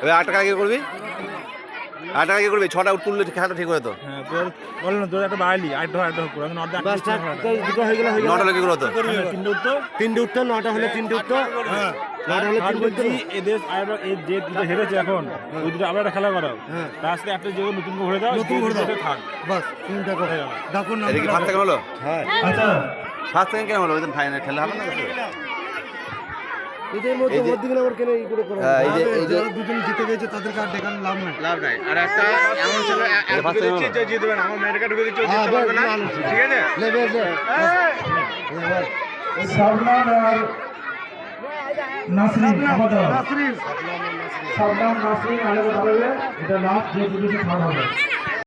এবার 8 টাকা কি করবি? 8 টাকা কি করবি? 6টা তুললে খেলাটা ঠিক হয়ে তো। হ্যাঁ তোর বল না তোর একটা বাড়ালি 8 করে আমি 9টা বাস দুটো হয়ে গেল 9টা হলে কি করবো তো? 3টে উত্তর 3টে উত্তর, 9টা হলে 3টে উত্তর। হ্যাঁ 9টা হলে আর 3টে বলছি উত্তর। এদের এই যে দুটো হেরেছে এখন ওই দুটো আবার একটা খেলা করাও তার সাথে একটা যে নতুন করে ভরে দাও নতুন করে দাও। থাক বাস তুমি দেখো ডাকুন নাম। এটা কি 5 সেকেন্ড হলো? হ্যাঁ আচ্ছা 5 সেকেন্ড কেন হলো? ওই দিন ফাইনাল খেলা হবে না কিছু? এদের মধ্যে মধ্যিখানে আবার কেন এই করে করা? হ্যাঁ, এই যে যারা দুজন জিতে গেছে তাদেরকে আর দেখানোর লাভ নাই। আর একটা এমন ছিল ঢুকে দিচ্ছে, যে জিতবে না আমার মেয়েটাকে ঢুকে দিচ্ছে হ্যাঁ, জিততে পারবে না বেশ, ঠিক আছে লে বেশ সাবনাম আর নাসরিন আমাদের সাবনাম নাসরিন আলাদা ভাবে এটা লাস্ট যে দুটো থার্ড হবে